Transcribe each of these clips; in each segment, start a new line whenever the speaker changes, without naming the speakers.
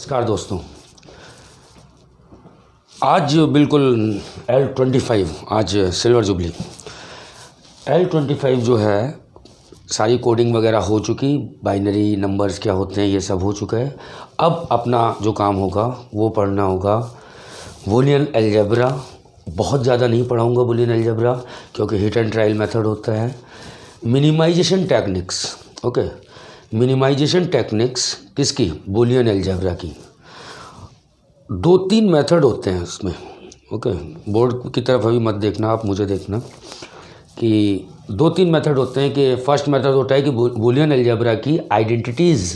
नमस्कार दोस्तों। आज बिल्कुल L25 आज सिल्वर जुबली L25 जो है सारी कोडिंग वगैरह हो चुकी, बाइनरी नंबर्स क्या होते हैं ये सब हो चुका है। अब अपना जो काम होगा वो पढ़ना होगा बूलियन अलजेब्रा। बहुत ज़्यादा नहीं पढ़ाऊँगा बूलियन अलजेब्रा क्योंकि हिट एंड ट्रायल मेथड होता है। Minimization techniques, okay, minimization techniques किसकी? बूलियन अलजेब्रा की। 2-3 मेथड होते हैं उसमें, ओके। बोर्ड की तरफ अभी मत देखना, आप मुझे देखना कि 2-3 मेथड होते हैं। कि फर्स्ट मेथड होता है कि बूलियन अलजेब्रा की आइडेंटिटीज़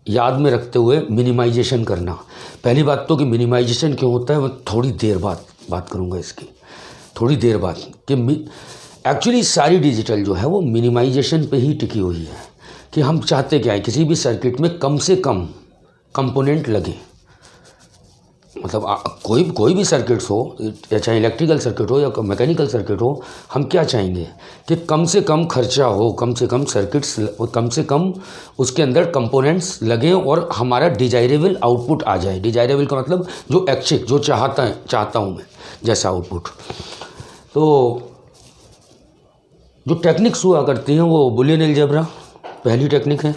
याद में रखते हुए मिनिमाइजेशन करना। पहली बात तो कि मिनिमाइजेशन क्यों होता है मैं थोड़ी देर बाद बात करूँगा इसकी, थोड़ी देर बाद। कि एक्चुअली सारी डिजिटल जो है वो मिनिमाइजेशन पे ही टिकी हुई है कि हम चाहते क्या है, किसी भी सर्किट में कम से कम कंपोनेंट लगे। मतलब कोई भी सर्किट्स हो, चाहे इलेक्ट्रिकल सर्किट हो या मैकेनिकल सर्किट हो, हम क्या चाहेंगे कि कम से कम खर्चा हो, कम से कम सर्किट्स, कम से कम उसके अंदर कंपोनेंट्स लगें और हमारा डिजायरेबल आउटपुट आ जाए। डिजायरेबल का मतलब जो ऐच्छिक, जो चाहता हूँ मैं जैसा आउटपुट। तो जो टेक्निक्स हुआ करती हैं वो बूलियन अलजेब्रा पहली टेक्निक है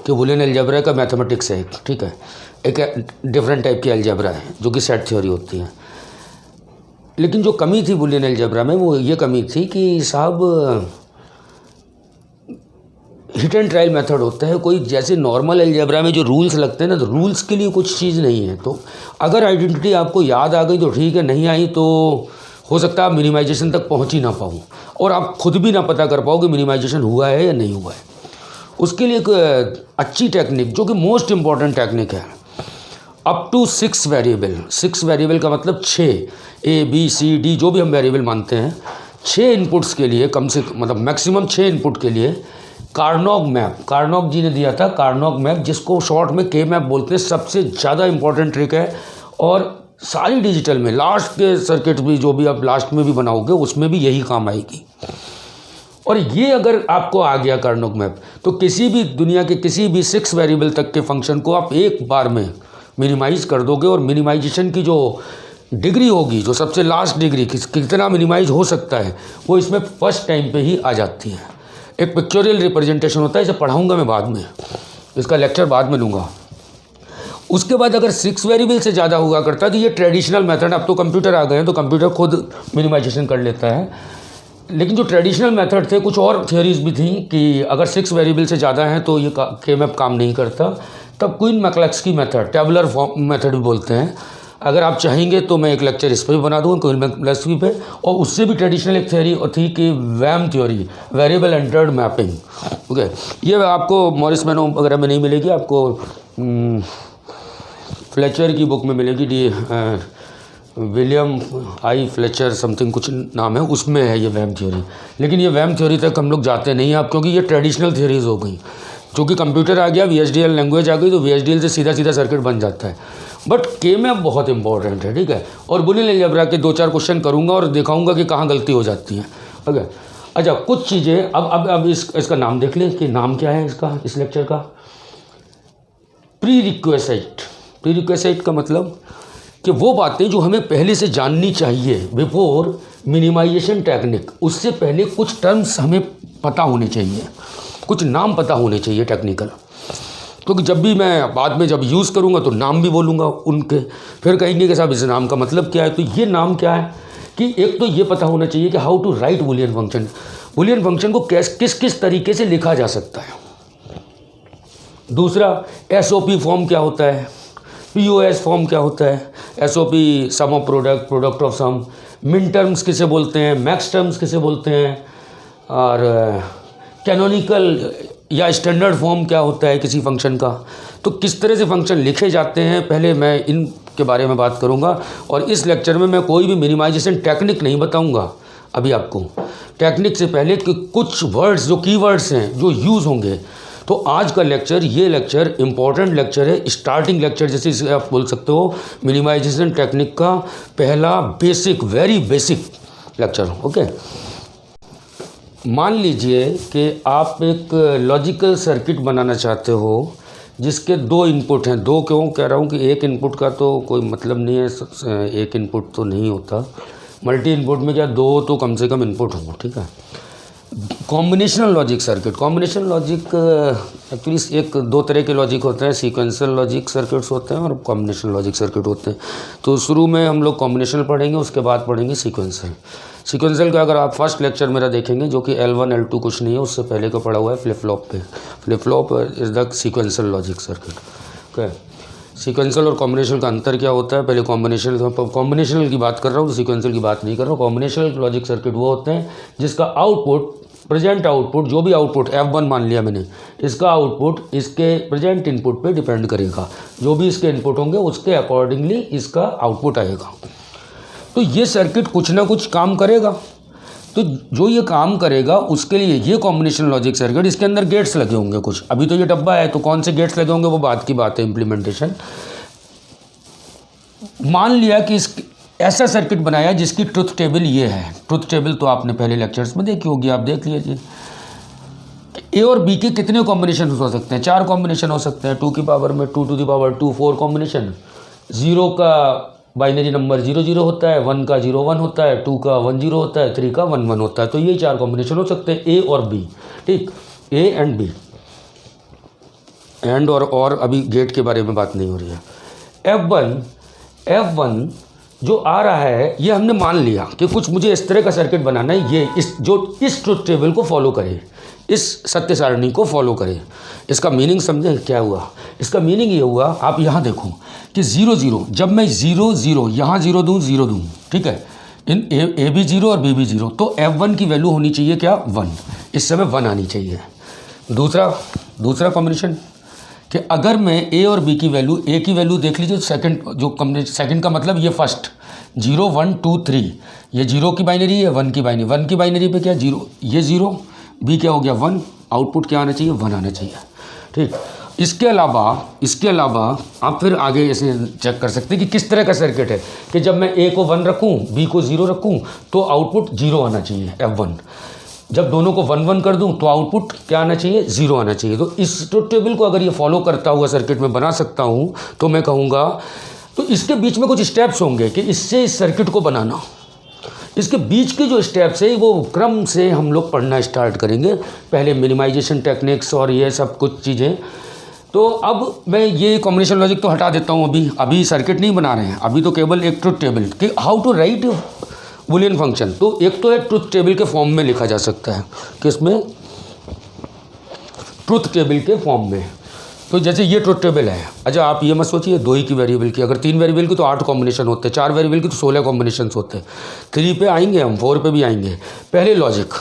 कि बूलियन अलजेब्रा का मैथमेटिक्स है, ठीक है। एक डिफरेंट टाइप की अलजेब्रा है जो कि सेट थ्योरी होती है। लेकिन जो कमी थी बूलियन अलजेब्रा में वो ये कमी थी कि साहब हिट एंड ट्रायल मेथड होता है। कोई जैसे नॉर्मल अलजेब्रा में जो रूल्स लगते हैं ना, तो रूल्स के लिए कुछ चीज़ नहीं है। तो अगर आइडेंटिटी आपको याद आ गई तो ठीक है, नहीं आई तो हो सकता है आप मिनिमाइजेशन तक पहुँच ही ना पाओ और आप खुद भी ना पता कर पाओ कि मिनिमाइजेशन हुआ है या नहीं हुआ है। उसके लिए एक अच्छी टेक्निक जो कि मोस्ट इम्पॉर्टेंट टेक्निक है, अप टू 6 वेरिएबल। 6 वेरिएबल का मतलब 6 ABCD जो भी हम वेरिएबल मानते हैं, 6 इनपुट्स के लिए कम से मतलब मैक्सिमम 6 इनपुट के लिए कार्नोग मैप, कार्नोग जी ने दिया था कार्नोग मैप, जिसको शॉर्ट में K मैप बोलते हैं। सबसे ज़्यादा इंपॉर्टेंट ट्रिक है और सारी डिजिटल में लास्ट के सर्किट भी जो भी आप लास्ट में भी बनाओगे उसमें भी यही काम आएगी। और ये अगर आपको आ गया कार्नोग मैप तो किसी भी दुनिया के किसी भी 6 वेरिएबल तक के फंक्शन को आप एक बार में मिनिमाइज़ कर दोगे। और मिनिमाइजेशन की जो डिग्री होगी, जो सबसे लास्ट डिग्री कितना मिनिमाइज हो सकता है, वो इसमें फर्स्ट टाइम पे ही आ जाती है। एक पिक्चोरियल रिप्रेजेंटेशन होता है, इसे पढ़ाऊँगा मैं बाद में, इसका लेक्चर बाद में लूँगा। उसके बाद अगर 6 वेरिएबल से ज़्यादा हुआ करता है तो ये ट्रेडिशनल मेथड, अब तो कंप्यूटर आ गए हैं तो कंप्यूटर खुद मिनिमाइजेशन कर लेता है। लेकिन जो ट्रेडिशनल मेथड थे, कुछ और थियोरीज भी थी कि अगर 6 वेरिएबल से ज़्यादा हैं तो ये K मैप काम नहीं करता। तब Quine McCluskey method, tabular form method भी बोलते हैं। अगर आप चाहेंगे तो मैं एक लेक्चर इस पर भी बना दूँगा, क्वीन मैक्लेक्सकी पे। और उससे भी ट्रेडिशनल एक थियोरी थी कि VEM theory, variable entered mapping, okay. ये आपको मॉरिस मैनो वगैरह में नहीं मिलेगी, आपको फ्लेचर की बुक में मिलेगी। विलियम आई फ्लेचर समथिंग कुछ नाम है, उसमें है ये वैम थ्योरी। लेकिन ये वैम थ्योरी तक हम लोग जाते नहीं हैं आप, क्योंकि ये ट्रेडिशनल थ्योरीज हो गई। क्योंकि कंप्यूटर आ गया, VHDL लैंग्वेज आ गई, तो VHDL से सीधा सीधा सर्किट बन जाता है। बट K मैप बहुत इंपॉर्टेंट है, ठीक है। और बूलियन अलजेब्रा के 2-4 क्वेश्चन करूँगा और दिखाऊँगा कि कहाँ गलती हो जाती है, ओके। अच्छा, कुछ चीज़ें अब इसका नाम देख लें कि नाम क्या है इसका, इस लेक्चर का। प्री रिक्वेसाइट का मतलब कि वो बातें जो हमें पहले से जाननी चाहिए बिफोर मिनिमाइजेशन टेक्निक। उससे पहले कुछ टर्म्स हमें पता होने चाहिए, कुछ नाम पता होने चाहिए टेक्निकल। क्योंकि जब भी मैं बाद में जब यूज़ करूँगा तो नाम भी बोलूँगा उनके, फिर कहेंगे कि साहब इस नाम का मतलब क्या है। तो ये नाम क्या है कि एक तो ये पता होना चाहिए कि how to write Boolean function. Boolean function को किस किस तरीके से लिखा जा सकता है। दूसरा, SOP फॉर्म क्या होता है, POS फॉर्म क्या होता है, SOP sum of product, product of sum, min terms किसे बोलते हैं, मैक्स टर्म्स किसे बोलते हैं, और कैनोनिकल या स्टैंडर्ड फॉर्म क्या होता है किसी फंक्शन का। तो किस तरह से फंक्शन लिखे जाते हैं, पहले मैं इनके बारे में बात करूंगा। और इस लेक्चर में मैं कोई भी मिनिमाइजेशन टेक्निक नहीं बताऊंगा अभी आपको। टेक्निक से पहले कि कुछ वर्ड्स जो कीवर्ड्स हैं जो यूज़ होंगे। तो आज का लेक्चर, ये लेक्चर इंपॉर्टेंट लेक्चर है, स्टार्टिंग लेक्चर जैसे इसे आप बोल सकते हो, मिनिमाइजेशन टेक्निक का पहला basic, very basic lecture, okay. मान लीजिए कि आप एक लॉजिकल सर्किट बनाना चाहते हो जिसके दो इनपुट हैं, दो क्यों कह रहा हूँ कि एक इनपुट का तो कोई मतलब नहीं है, एक इनपुट तो नहीं होता, मल्टी इनपुट में क्या दो तो कम से कम इनपुट हों, ठीक है। Combinational logic circuit, combinational logic actually एक दो तरह के लॉजिक होते हैं, सीक्वेंशियल लॉजिक सर्किट्स होते हैं और कॉम्बिनेशनल लॉजिक सर्किट होते हैं। तो शुरू में हम लोग कॉम्बिनेशनल पढ़ेंगे, उसके बाद पढ़ेंगे सीक्वेंशियल। सीक्वेंशियल का अगर आप फर्स्ट लेक्चर मेरा देखेंगे जो कि L1 L2 कुछ नहीं है, उससे पहले का पढ़ा हुआ है फ्लिप फ्लॉप पे। Flip flop is the sequential logic circuit. Okay, sequential और कॉम्बिनेशनल का अंतर क्या होता है, पहले कॉम्बिनेशनल की बात कर रहा हूँ, तो सीक्वेंशियल की बात नहीं कर रहा हूँ। कॉम्बिनेशनल लॉजिक सर्किट वो होते हैं जिसका आउटपुट, प्रेजेंट आउटपुट, जो भी आउटपुट F1 मान लिया मैंने, इसका आउटपुट इसके प्रेजेंट इनपुट पे डिपेंड करेगा, जो भी इसके इनपुट होंगे उसके अकॉर्डिंगली इसका आउटपुट आएगा। तो ये सर्किट कुछ ना कुछ काम करेगा, तो जो ये काम करेगा उसके लिए ये कॉम्बिनेशन लॉजिक सर्किट, इसके अंदर गेट्स लगे होंगे कुछ। अभी तो ये डब्बा है, तो कौन से गेट्स लगे होंगे वो बात की बात है, इम्प्लीमेंटेशन। मान लिया कि इस ऐसा सर्किट बनाया जिसकी ट्रुथ टेबल ये है। ट्रुथ टेबल तो आपने पहले लेक्चर्स में देखी होगी, आप देख लीजिए। ए और बी के कितने कॉम्बिनेशन हो सकते हैं? 4 कॉम्बिनेशन हो सकते हैं, 2 की पावर में 2 to the power 2, 4 कॉम्बिनेशन। 0 का बाइनरी नंबर 0 0 होता है, 1 का 0 1 होता है, 2 का 1 0 होता है, 3 का 1 1 होता है। तो ये 4 कॉम्बिनेशन हो सकते हैं, ए और बी, ठीक, ए एंड बी। एंड और अभी गेट के बारे में बात नहीं हो रही है। F1 जो आ रहा है, ये हमने मान लिया कि कुछ मुझे इस तरह का सर्किट बनाना है, ये इस ट्रुथ टेबल को फॉलो करे, इस सत्य सारणी को फॉलो करे। इसका मीनिंग समझे क्या हुआ? इसका मीनिंग ये हुआ, आप यहाँ देखो कि 0 0, जब मैं 0 0 यहाँ 0 दूँ, 0 दूँ, ठीक है, इन ए भी 0 और बी भी 0, तो F1 की वैल्यू होनी चाहिए क्या? 1। इस समय 1 आनी चाहिए। दूसरा कॉम्बिनेशन कि अगर मैं ए और बी की वैल्यू, ए की वैल्यू देख लीजिए, सेकंड का मतलब ये फर्स्ट 0 1 2 3, ये 0 की बाइनरी है, 1 की बाइनरी, 1 की बाइनरी पे क्या 0, ये 0, बी क्या हो गया 1, आउटपुट क्या आना चाहिए? 1 आना चाहिए, ठीक। इसके अलावा आप फिर आगे ऐसे चेक कर सकते हैं कि किस तरह का सर्किट है कि जब मैं ए को 1 रखूँ, बी को 0 रखूँ, तो आउटपुट 0 आना चाहिए, F1। जब दोनों को 1 1 कर दूं तो आउटपुट क्या आना चाहिए? 0 आना चाहिए। तो इस ट्रुथ टेबल को अगर ये फॉलो करता हुआ सर्किट में बना सकता हूं, तो मैं कहूँगा, तो इसके बीच में कुछ स्टेप्स होंगे कि इससे इस सर्किट को बनाना। इसके बीच के जो स्टेप्स है वो क्रम से हम लोग पढ़ना स्टार्ट करेंगे, पहले मिनिमाइजेशन टेक्निक्स और ये सब कुछ चीज़ें। तो अब मैं ये कॉम्बिनेशन लॉजिक तो हटा देता हूँ, अभी सर्किट नहीं बना रहे हैं, अभी तो केवल एक ट्रुथ टेबल कि how to write Boolean function. तो एक तो है ट्रुथ टेबल के फॉर्म में लिखा जा सकता है, किसमें? ट्रुथ टेबल के फॉर्म में। तो जैसे ये ट्रुथ टेबल है, अच्छा आप ये मत सोचिए 2 ही की वेरिएबल की, अगर 3 वेरिएबल की तो 8 कॉम्बिनेशन होते हैं, 4 वेरिएबल की तो 16 कॉम्बिनेशन होते हैं। 3 पे आएंगे हम, 4 पे भी आएंगे। पहले लॉजिक।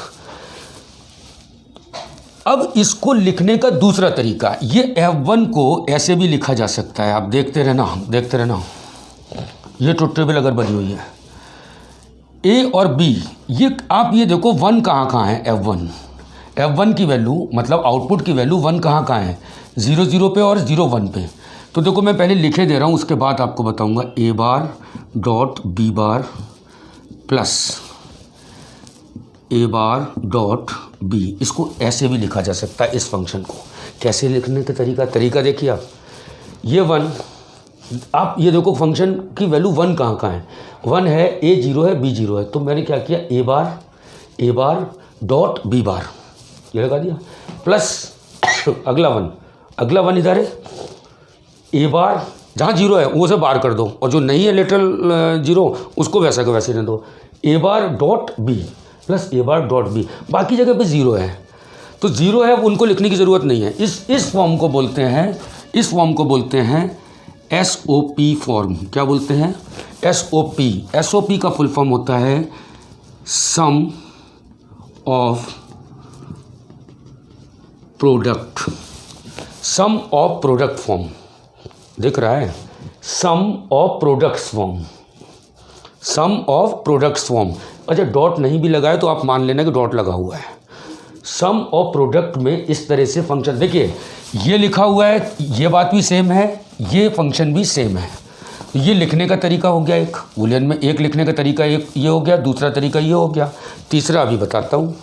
अब इसको लिखने का दूसरा तरीका, ये F1 को ऐसे भी लिखा जा सकता है, आप देखते रहना। ये ट्रुथ टेबल अगर बनी हुई है, ए और बी, ये आप ये देखो 1 कहाँ है? F1 की वैल्यू, मतलब आउटपुट की वैल्यू 1 कहाँ है? 0 0 पे और 0 1 पे। तो देखो मैं पहले लिखे दे रहा हूँ, उसके बाद आपको बताऊँगा। A bar dot B bar plus A bar dot B, इसको ऐसे भी लिखा जा सकता है। इस फंक्शन को कैसे लिखने का तरीका देखिए आप। ये 1, आप ये देखो फंक्शन की वैल्यू 1 कहाँ है? 1 है, ए 0 है, बी 0 है। तो मैंने क्या किया, ए बार डॉट बी बार, ये लगा दिया, प्लस अगला 1 इधर है, ए बार जहाँ 0 है वो से बार कर दो, और जो नहीं है लिटरल 0 उसको वैसा का वैसे रहने दो। ए bar dot B plus A bar dot B, बाकी जगह पे 0 है, तो 0 है उनको लिखने की ज़रूरत नहीं है। इस फॉर्म को बोलते हैं SOP फॉर्म। क्या बोलते हैं? SOP का फुल फॉर्म होता है सम ऑफ प्रोडक्ट फॉर्म। दिख रहा है? सम ऑफ प्रोडक्ट्स फॉर्म। अच्छा, डॉट नहीं भी लगाए तो आप मान लेना कि डॉट लगा हुआ है। सम ऑफ प्रोडक्ट में इस तरह से फंक्शन, देखिए ये लिखा हुआ है, ये बात भी सेम है, ये फंक्शन भी सेम है। तो ये लिखने का तरीका हो गया एक, बूलियन में एक लिखने का तरीका एक ये हो गया, दूसरा तरीका ये हो गया, तीसरा अभी बताता हूँ।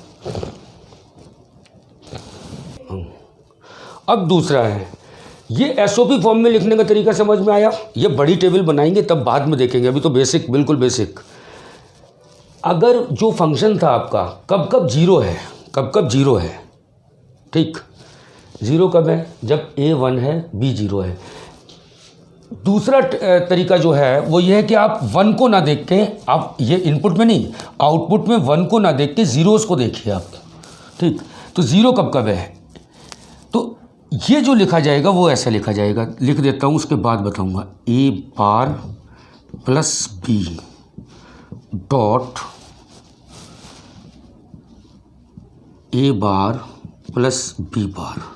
अब दूसरा है ये एसओपी फॉर्म में लिखने का तरीका समझ में आया। ये बड़ी टेबल बनाएंगे तब बाद में देखेंगे, अभी तो बेसिक, बिल्कुल बेसिक। अगर जो फंक्शन था आपका कब कब जीरो है, कब कब जीरो है, ठीक, जीरो कब है, जब A1 है B जीरो है। दूसरा तरीका जो है वो ये है कि आप 1 को ना देख के, आप ये इनपुट में नहीं, आउटपुट में 1 को ना देख के जीरोस को देखिए आप, ठीक। तो जीरो कब कब है, तो ये जो लिखा जाएगा वो ऐसा लिखा जाएगा, लिख देता हूँ, उसके बाद बताऊँगा। A bar plus B dot A bar plus B बार।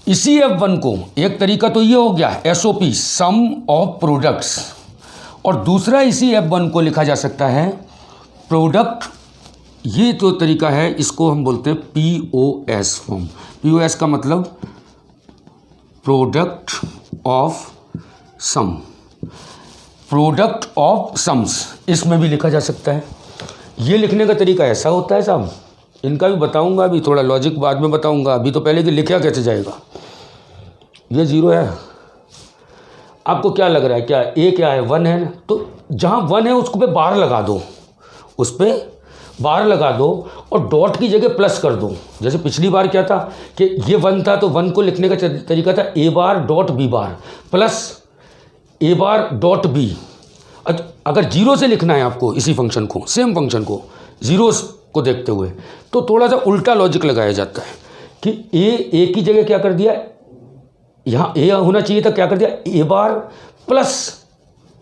इसी F1 को, एक तरीका तो ये हो गया SOP, सम ऑफ प्रोडक्ट्स, और दूसरा इसी F1 को लिखा जा सकता है प्रोडक्ट। ये तो तरीका है, इसको हम बोलते हैं POS फॉर्म। POS का मतलब product of sum, product of sums, इसमें भी लिखा जा सकता है। ये लिखने का तरीका ऐसा होता है साहब, इनका भी बताऊंगा, अभी थोड़ा लॉजिक बाद में बताऊंगा, अभी तो पहले कि लिखा कैसे जाएगा। ये जीरो है, आपको क्या लग रहा है, क्या A क्या है, 1 है ना, तो जहाँ 1 है उसको पे बार लगा दो, उस पर बार लगा दो और डॉट की जगह प्लस कर दो। जैसे पिछली बार क्या था कि ये 1 था तो 1 को लिखने का तरीका था A bar dot B bar plus A bar dot B। अगर जीरो से लिखना है आपको इसी फंक्शन को, सेम फंक्शन को जीरोस को देखते हुए, तो थोड़ा सा उल्टा लॉजिक लगाया जाता है कि A की जगह क्या कर दिया, यहाँ A होना चाहिए था, क्या कर दिया, A bar plus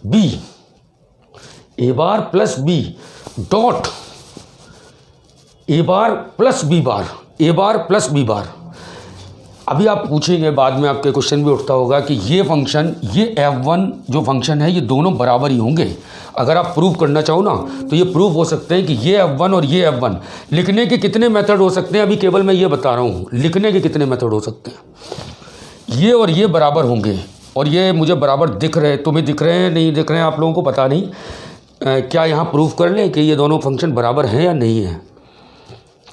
B, A bar plus B dot A bar plus B bar, A bar plus B बार। अभी आप पूछेंगे, बाद में आपके क्वेश्चन भी उठता होगा कि ये फंक्शन, ये F1 जो फंक्शन है, ये दोनों बराबर ही होंगे। अगर आप प्रूव करना चाहो ना तो ये प्रूव हो सकते हैं कि ये F1 और ये F1। लिखने के कितने मेथड हो सकते हैं, अभी केवल मैं ये बता रहा हूँ, लिखने के कितने मेथड हो सकते हैं। ये और ये बराबर होंगे, और ये मुझे बराबर दिख रहे, तुम्हें दिख रहे हैं नहीं दिख रहे हैं आप लोगों को पता नहीं, क्या यहाँ प्रूव कर लें कि ये दोनों फंक्शन बराबर हैं या नहीं है।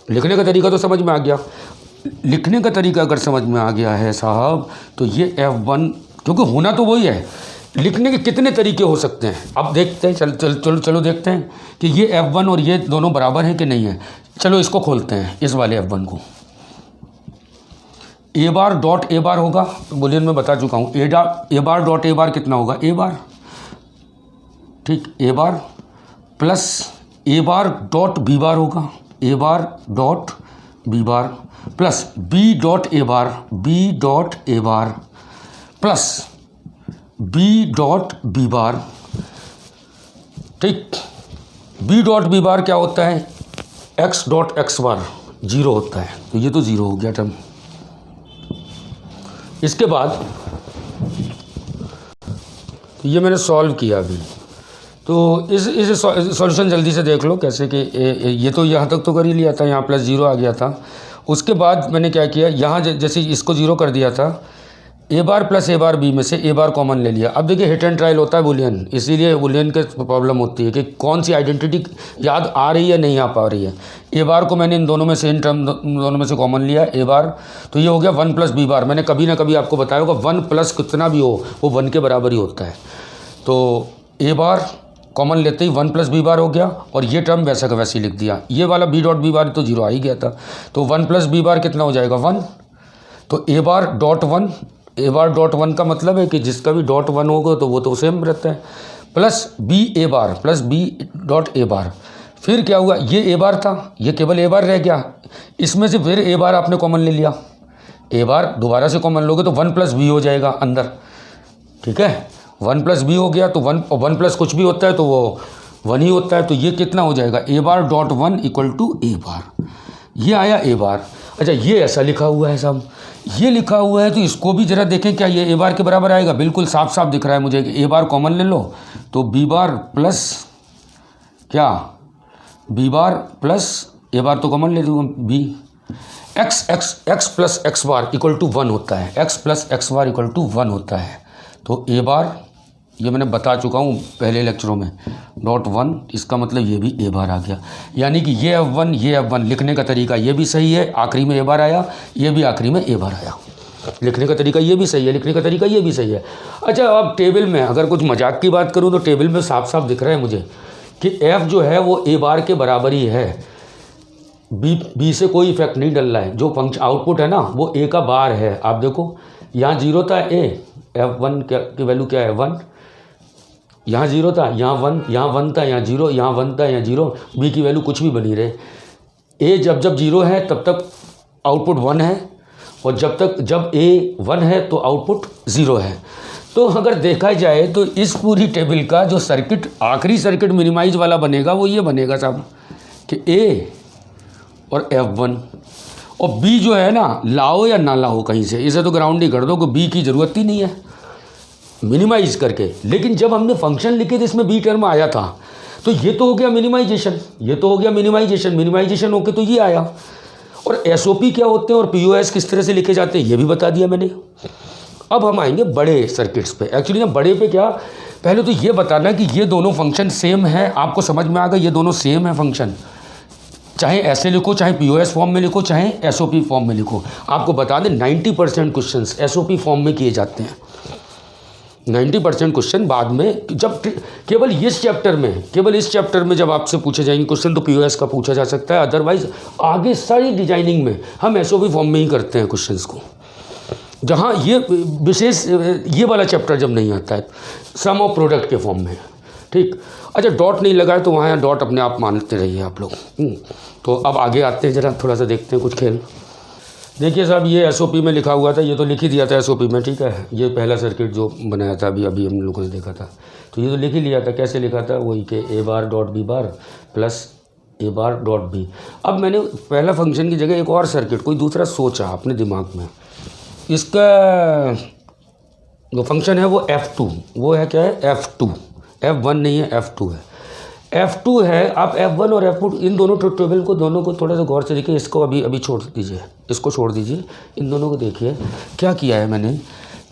लिखने का तरीका तो समझ में आ गया। लिखने का तरीका अगर समझ में आ गया है साहब, तो ये F1, क्योंकि होना तो वही है, लिखने के कितने तरीके हो सकते हैं अब देखते हैं। चलो देखते हैं कि ये F1 और ये दोनों बराबर हैं कि नहीं है। चलो इसको खोलते हैं, इस वाले F1 को। A बार डॉट A बार होगा, बुलियन में बता चुका हूँ। A बार डॉट A बार कितना होगा, A बार, ठीक, A bar plus A bar dot B बार होगा, A bar dot B bar plus B dot A bar, B dot A bar plus B dot B बार, ठीक। B dot B बार क्या होता है, X dot X बार zero होता है, तो ये तो जीरो हो गया टर्म। इसके बाद तो ये मैंने सॉल्व किया अभी, तो इस सॉल्यूशन जल्दी से देख लो कैसे कि ये तो यहाँ तक तो कर ही लिया था, यहाँ प्लस जीरो आ गया था। उसके बाद मैंने क्या किया, यहाँ जैसे इसको जीरो कर दिया था, A bar plus A bar B में से A बार कॉमन ले लिया। अब देखिए हिट एंड ट्रायल होता है बुलियन, इसीलिए बुलियन के प्रॉब्लम होती है कि कौन सी आइडेंटिटी याद आ रही है नहीं आ पा रही है। A बार को मैंने इन दोनों में से, इन टर्म दोनों में से कॉमन लिया A बार, तो ये हो गया 1 प्लस B बार। मैंने कभी ना कभी आपको बताया होगा 1 प्लस कितना भी हो वो 1 के बराबर ही होता है। तो A बार कॉमन लेते ही 1 प्लस B बार हो गया, और ये टर्म वैसा का वैसे ही लिख दिया। ये वाला B डॉट B बार तो जीरो आ ही गया था, तो 1 प्लस B बार कितना हो जाएगा, 1। तो A bar dot 1, A bar dot 1 का मतलब है कि जिसका भी डॉट 1 होगा तो वो तो सेम रहता है, plus B A bar plus B dot A बार। फिर क्या हुआ, ये A बार था, ये केवल A बार रह गया, इसमें से फिर A बार आपने कॉमन ले लिया। A बार दोबारा से कॉमन लोगे तो 1 प्लस B हो जाएगा अंदर, ठीक है। 1 प्लस B हो गया तो 1 प्लस कुछ भी होता है तो वो 1 ही होता है, तो ये कितना हो जाएगा, A bar dot 1 equal to A bar. ये आया A बार। अच्छा, ये ऐसा लिखा हुआ है साहब, ये लिखा हुआ है, तो इसको भी ज़रा देखें क्या ये A बार के बराबर आएगा। बिल्कुल साफ साफ दिख रहा है मुझे कि A बार कॉमन ले लो तो B बार प्लस क्या, B bar plus A bar तो कॉमन ले लूँ B, x plus x bar equal to 1 होता है, x plus x bar equal to 1 होता है। तो A बार ये मैंने बता चुका हूँ पहले लेक्चरों में। डॉट 1 इसका मतलब ये भी ए बार आ गया, यानी कि ये F1 ये F1 लिखने का तरीका ये भी सही है, आखिरी में ए बार आया, ये भी आखिरी में ए बार आया। लिखने का तरीका ये भी सही है, लिखने का तरीका ये भी सही है। अच्छा, अब टेबल में अगर कुछ मजाक की बात करूँ तो टेबल में साफ साफ दिख रहा है मुझे कि F जो है वो ए बार के बराबर ही है। बी से कोई इफेक्ट नहीं डल रहा है। जो फंक्शन आउटपुट है ना वो ए का बार है। आप देखो यहाँ 0 था ए, F1 की वैल्यू क्या है 1, यहाँ 0 था, यहाँ 1, यहाँ 1 था, यहाँ 0, यहाँ 1 था, यहाँ 0, बी की वैल्यू कुछ भी बनी रहे। ए जब 0 है तब तक आउटपुट 1 है, और जब ए 1 है तो आउटपुट 0 है। तो अगर देखा जाए तो इस पूरी टेबल का जो सर्किट आखिरी सर्किट मिनिमाइज वाला बनेगा वो ये बनेगा साहब कि ए और F1, और बी जो है ना लाओ या ना लाओ कहीं से, इसे तो ग्राउंड ही कर दो कि बी की ज़रूरत ही नहीं है मिनिमाइज करके। लेकिन जब हमने फंक्शन लिखे थे इसमें बी टर्म आया था तो ये तो हो गया मिनिमाइजेशन, ये तो हो गया मिनिमाइजेशन होके तो ये आया। और SOP क्या होते हैं और POS किस तरह से लिखे जाते हैं ये भी बता दिया मैंने। अब हम आएंगे बड़े सर्किट्स पे। एक्चुअली ना बड़े पे क्या, पहले तो ये बताना कि ये दोनों फंक्शन सेम है। आपको समझ में आ गया ये दोनों सेम है फंक्शन, चाहे ऐसे लिखो, चाहे POS फॉर्म में लिखो, चाहे SOP फॉर्म में लिखो। आपको बता दें 90% क्वेश्चन SOP फॉर्म में किए जाते हैं। 90% क्वेश्चन बाद में, जब केवल इस चैप्टर में जब आपसे पूछे जाएंगे क्वेश्चन तो POS का पूछा जा सकता है। अदरवाइज आगे सारी डिजाइनिंग में हम SOP फॉर्म में ही करते हैं क्वेश्चंस को। जहाँ ये विशेष ये वाला चैप्टर जब नहीं आता है सम ऑफ प्रोडक्ट के फॉर्म में, ठीक। अच्छा, डॉट नहीं लगा है तो वहाँ डॉट अपने आप मानते रहिए आप लोग। तो अब आगे आते हैं, ज़रा थोड़ा सा देखते हैं कुछ खेल। देखिए साहब, ये SOP में लिखा हुआ था, ये तो लिख ही दिया था SOP में, ठीक है। ये पहला सर्किट जो बनाया था अभी हम लोगों ने देखा था, तो ये तो लिख ही लिया था। कैसे लिखा था, वही कि A bar dot B bar plus A bar dot B. अब मैंने पहला फंक्शन की जगह एक और सर्किट कोई दूसरा सोचा अपने दिमाग में। इसका जो फंक्शन है वो F2, वो है क्या है F2, F1 नहीं है F2 है। F2 है। आप F1 और F2 इन दोनों टेबल को दोनों को थोड़ा सा गौर से देखिए। इसको अभी छोड़ दीजिए, इसको छोड़ दीजिए, इन दोनों को देखिए। क्या किया है मैंने,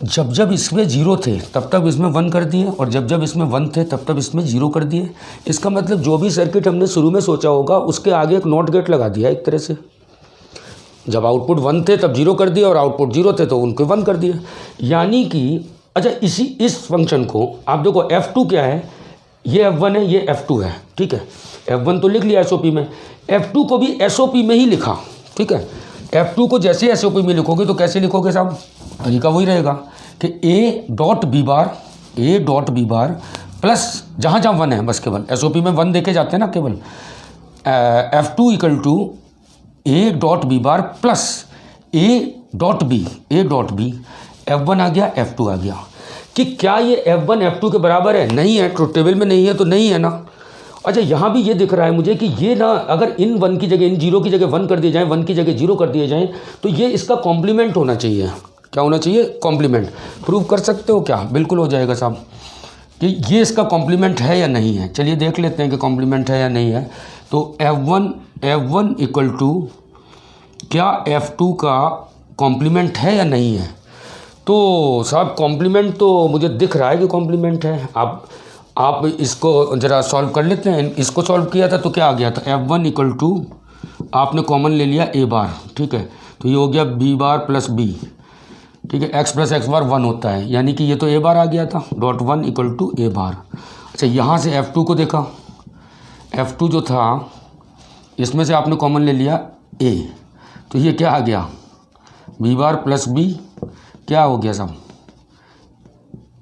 जब इसमें 0 थे तब तक इसमें 1 कर दिए, और जब इसमें 1 थे तब तक इसमें 0 कर दिए। इसका मतलब जो भी सर्किट हमने शुरू में सोचा होगा उसके आगे एक नॉट गेट लगा दिया एक तरह से। जब आउटपुट 1 थे तब 0 कर दिया, और आउटपुट 0 थे तो उनको 1 कर दिया। यानी कि अच्छा, इस फंक्शन को आप देखो, F2 क्या है, ये F1 है, ये F2 है, ठीक है। F1 तो लिख लिया SOP में, F2 को भी SOP में ही लिखा, ठीक है। F2 को जैसे SOP में लिखोगे तो कैसे लिखोगे साहब, तरीका वही रहेगा कि A dot B bar plus जहाँ 1 है, बस केवल SOP में 1 देखे जाते हैं ना केवल, F2 equal to A dot B bar plus A dot B. F1 आ गया, F2 आ गया। कि क्या ये F1 F2 के बराबर है? नहीं है, ट्रुथ टेबल में नहीं है तो नहीं है ना। अच्छा, यहाँ भी ये दिख रहा है मुझे कि ये ना, अगर इन 1 की जगह, इन 0 की जगह 1 कर दिए जाएँ, 1 की जगह 0 कर दिए जाएँ, तो ये इसका कॉम्प्लीमेंट होना चाहिए। क्या होना चाहिए? कॉम्प्लीमेंट। प्रूव कर सकते हो क्या? बिल्कुल हो जाएगा साहब कि ये इसका कॉम्प्लीमेंट है या नहीं है। चलिए देख लेते हैं कि कॉम्प्लीमेंट है या नहीं है। तो F1 इक्वल टू क्या F2 का कॉम्प्लीमेंट है या नहीं है? तो साहब कॉम्प्लीमेंट तो मुझे दिख रहा है कि कॉम्प्लीमेंट है। आप इसको ज़रा सॉल्व कर लेते हैं। इसको सॉल्व किया था तो क्या आ गया था, F1 इक्वल टू आपने कॉमन ले लिया A बार, ठीक है। तो ये हो गया B बार प्लस B, ठीक है। X प्लस X बार 1 होता है, यानी कि ये तो A बार आ गया था, डॉट 1 इक्वल टू A बार। अच्छा, यहाँ से F2 को देखा, F2 जो था इसमें से आपने कॉमन ले लिया A, तो ये क्या आ गया, B बार प्लस B, क्या हो गया साहब,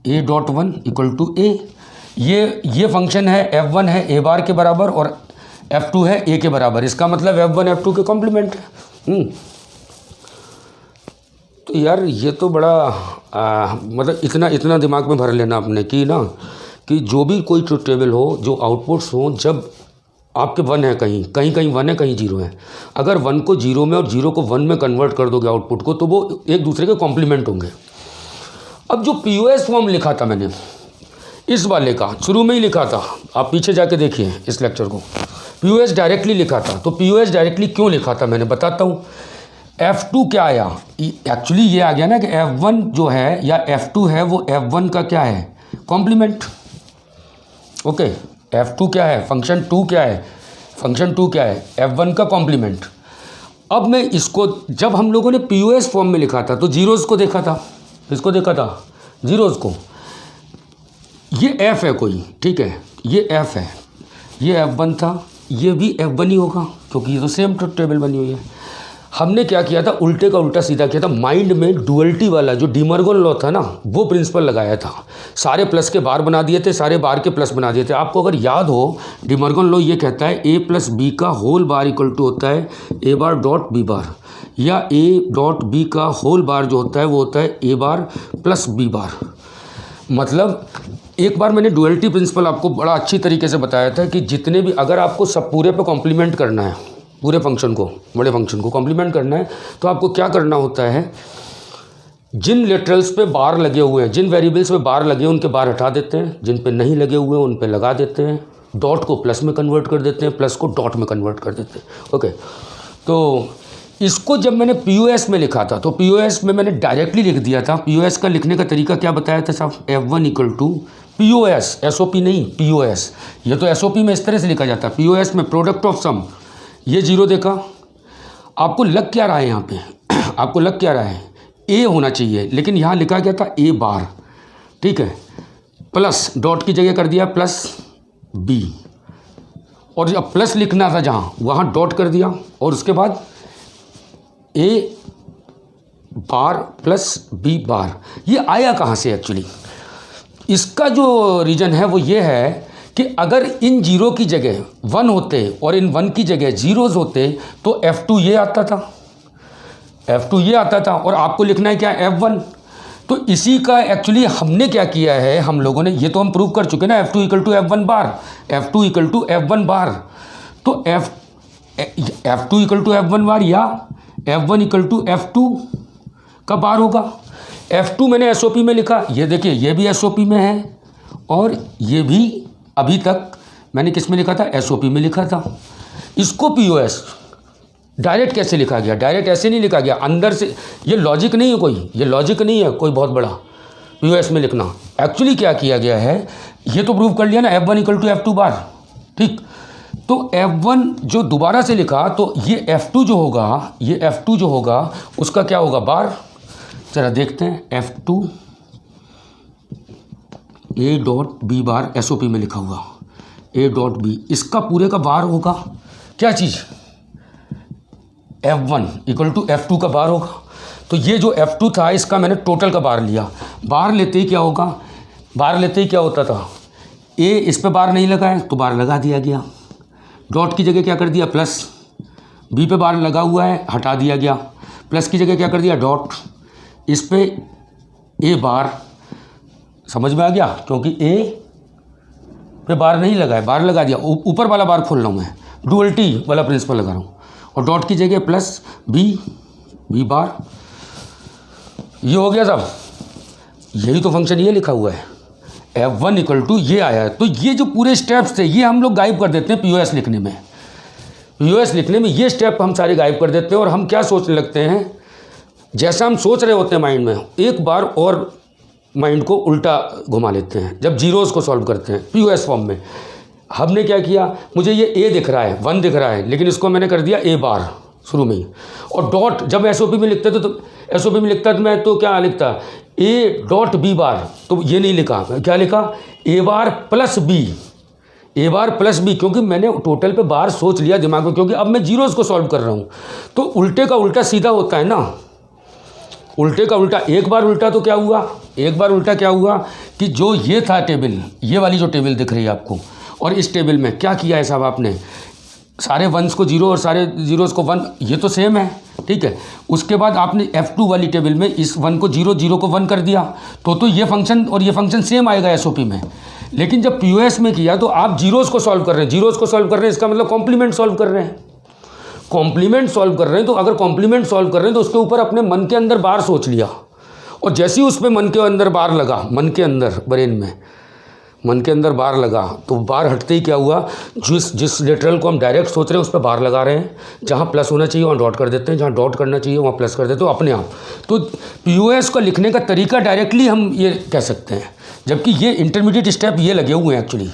A dot 1 equal to A। ये फंक्शन है, F1 है A बार के बराबर और F2 है A के बराबर। इसका मतलब F1 F2 के कॉम्प्लीमेंट है। तो यार ये तो बड़ा मतलब इतना दिमाग में भर लेना आपने कि ना, कि जो भी कोई ट्रुथ टेबल हो, जो आउटपुट्स हो, जब आपके 1 है, कहीं 1 है, कहीं 0 है, अगर 1 को 0 में और 0 को 1 में कन्वर्ट कर दोगे आउटपुट को, तो वो एक दूसरे के कॉम्प्लीमेंट होंगे। अब जो POS फॉर्म लिखा था मैंने इस वाले का, शुरू में ही लिखा था, आप पीछे जाके देखिए इस लेक्चर को, POS डायरेक्टली लिखा था। तो POS डायरेक्टली क्यों लिखा था मैंने बताता हूँ। F2 क्या आया, एक्चुअली ये आ गया ना कि F1 जो है या F2 है वो F1 का क्या है, कॉम्प्लीमेंट। ओके, F2 क्या है, फंक्शन 2 क्या है, फंक्शन 2 क्या है, F1 का कॉम्प्लीमेंट। अब मैं इसको, जब हम लोगों ने POS फॉर्म में लिखा था तो जीरोज़ को देखा था, इसको देखा था जीरोज़ को, ये F है कोई, ठीक है, ये F है, ये F1 था, ये भी F1 ही होगा क्योंकि ये तो सेम टेबल बनी हुई है। हमने क्या किया था, उल्टे का उल्टा सीधा किया था, माइंड में डुअलिटी वाला जो डिमर्गन लॉ था ना, वो प्रिंसिपल लगाया था। सारे प्लस के बार बना दिए थे, सारे बार के प्लस बना दिए थे। आपको अगर याद हो, डिमर्गन लॉ ये कहता है A प्लस बी का होल बार इक्वल टू होता है A bar dot B bar, या A डॉट बी का होल बार जो होता है वो होता है A bar plus B bar. मतलब एक बार मैंने डुअलिटी प्रिंसिपल आपको बड़ा अच्छी तरीके से बताया था कि जितने भी, अगर आपको सब पूरे पे कॉम्प्लीमेंट करना है, पूरे फंक्शन को, बड़े फंक्शन को कॉम्प्लीमेंट करना है, तो आपको क्या करना होता है, जिन लिटरल्स पे बार लगे हुए हैं, जिन वेरिएबल्स पे बार लगे हैं उनके बार हटा देते हैं, जिन पे नहीं लगे हुए हैं उन पे लगा देते हैं, डॉट को प्लस में कन्वर्ट कर देते हैं, प्लस को डॉट में कन्वर्ट कर देते हैं। ओके, तो इसको जब मैंने POS में लिखा था तो POS में मैंने डायरेक्टली लिख दिया था। POS का लिखने का तरीका क्या बताया था साहब, F1 equal to POS, SOP नहीं, POS। ये तो SOP में इस तरह से लिखा जाता है, POS में प्रोडक्ट ऑफ सम, ये जीरो देखा। आपको लग क्या रहा है यहाँ पे आपको लग क्या रहा है, A होना चाहिए, लेकिन यहाँ लिखा गया था A बार, ठीक है, प्लस डॉट की जगह कर दिया प्लस B, और जब प्लस लिखना था जहाँ, वहाँ डॉट कर दिया, और उसके बाद A बार प्लस B बार। ये आया कहाँ से एक्चुअली, इसका जो रीज़न है वो ये है कि अगर इन जीरो की जगह 1 होते और इन 1 की जगह जीरोज़ होते तो F2 ये आता था, F2 ये आता था, और आपको लिखना है क्या, F1। तो इसी का एक्चुअली हमने क्या किया है, हम लोगों ने, ये तो हम प्रूव कर चुके ना, F2 equal to F1 bar, F2 equal to F1 bar. तो F2 इक्वल टू F1 बार या F1 इक्वल टू F2 का बार होगा। F2 मैंने SOP में लिखा, ये देखिए ये भी SOP में है, और ये भी अभी तक मैंने किस में लिखा था, SOP में लिखा था। इसको POS डायरेक्ट कैसे लिखा गया, डायरेक्ट ऐसे नहीं लिखा गया, अंदर से, ये लॉजिक नहीं है कोई, ये लॉजिक नहीं है कोई बहुत बड़ा POS में लिखना। एक्चुअली क्या किया गया है, ये तो प्रूव कर लिया ना, F1 इक्वल टू F2 बार, ठीक। तो F1 जो दोबारा से लिखा, तो ये F2 जो होगा, ये F2 जो होगा उसका क्या होगा, बार। जरा देखते हैं, F2 A dot B bar, SOP में लिखा हुआ A डॉट बी, इसका पूरे का बार होगा क्या चीज़, F1 इक्वल टू F2 का बार होगा। तो ये जो F2 था इसका मैंने टोटल का बार लिया। बार लेते ही क्या होगा, बार लेते ही क्या होता था, A इस पे बार नहीं लगा है तो बार लगा दिया गया, डॉट की जगह क्या कर दिया प्लस, B पे बार लगा हुआ है हटा दिया गया, प्लस की जगह क्या कर दिया डॉट, इस पे A बार, समझ में आ गया, क्योंकि A पे बार नहीं लगा है, बार लगा दिया, ऊपर वाला बार खोल रहा हूँ मैं, डुअलिटी वाला प्रिंसिपल लगा रहा हूँ, और डॉट की जगह प्लस B बार, ये हो गया साहब। यही तो फंक्शन ये लिखा हुआ है, F1 इक्वल टू ये आया है। तो ये जो पूरे स्टेप्स थे ये हम लोग गायब कर देते हैं POS लिखने में, POS लिखने में ये स्टेप हम सारे गायब कर देते हैं, और हम क्या सोचने लगते हैं, जैसा हम सोच रहे होते हैं माइंड में, एक बार और माइंड को उल्टा घुमा लेते हैं जब जीरोज़ को सॉल्व करते हैं POS फॉर्म में। हमने क्या किया, मुझे ये A दिख रहा है, 1 दिख रहा है, लेकिन इसको मैंने कर दिया A बार शुरू में ही, और डॉट जब SOP में लिखते थे, तो SOP में लिखता तो मैं तो क्या लिखता, A डॉट B बार, तो ये नहीं लिखा, क्या लिखा, A bar plus B, A bar plus B, क्योंकि मैंने टोटल पे बार सोच लिया दिमाग में, क्योंकि अब मैं जीरोज़ को सॉल्व कर रहा हूँ। तो उल्टे का उल्टा सीधा होता है ना, उल्टे का उल्टा। एक बार उल्टा तो क्या हुआ, एक बार उल्टा क्या हुआ कि जो ये था टेबल, ये वाली जो टेबल दिख रही है आपको, और इस टेबल में क्या किया है साहब आपने, सारे वंस को जीरो और सारे जीरोज़ को 1, ये तो सेम है, ठीक है। उसके बाद आपने F2 वाली टेबल में इस 1 को 0, 0 को 1 कर दिया, तो ये फंक्शन और ये फंक्शन सेम आएगा SOP में। लेकिन जब POS में किया तो आप जीरोज़ को सॉल्व कर रहे हैं, जीरोज़ को सॉल्व कर रहे हैं, इसका मतलब कॉम्प्लीमेंट सॉल्व कर रहे हैं, कॉम्प्लीमेंट सॉल्व कर रहे हैं। तो अगर कॉम्प्लीमेंट सॉल्व कर रहे हैं तो उसके ऊपर अपने मन के अंदर बार सोच लिया, और जैसे ही उस पर मन के अंदर बार लगा, मन के अंदर ब्रेन में मन के अंदर बार लगा तो बार हटते ही क्या हुआ, जिस लिटरल को हम डायरेक्ट सोच रहे हैं उस पर बार लगा रहे हैं, जहाँ प्लस होना चाहिए वहाँ डॉट कर देते हैं, जहाँ डॉट करना चाहिए वहाँ प्लस कर देते हैं, तो अपने आप। तो POS को लिखने का तरीका डायरेक्टली हम ये कह सकते हैं, जबकि ये इंटरमीडिएट स्टेप ये लगे हुए हैं एक्चुअली,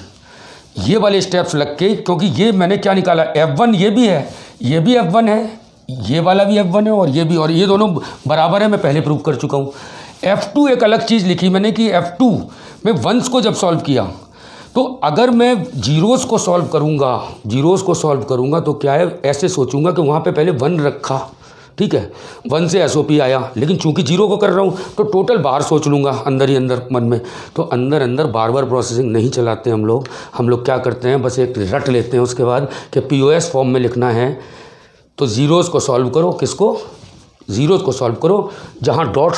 ये वाले स्टेप्स लग के, क्योंकि ये मैंने क्या निकाला, F1 ये भी है, ये भी F1 है, ये वाला भी F1 है और ये भी, और ये दोनों बराबर है, मैं पहले प्रूव कर चुका हूँ। F2 एक अलग चीज़ लिखी मैंने कि F2 में वंस को जब सॉल्व किया तो अगर मैं जीरोस को सॉल्व करूँगा तो क्या है, ऐसे सोचूंगा कि वहाँ पे पहले 1 रखा, ठीक है, 1 से SOP आया, लेकिन चूंकि 0 को कर रहा हूँ तो टोटल बार सोच लूँगा अंदर ही अंदर मन में। तो अंदर बार प्रोसेसिंग नहीं चलाते हम लोग क्या करते हैं, बस एक रट लेते हैं उसके बाद कि POS फॉर्म में लिखना है तो ज़ीरोज़ को सॉल्व करो, किसको, ज़ीरोज़ को सॉल्व करो, जहाँ डॉट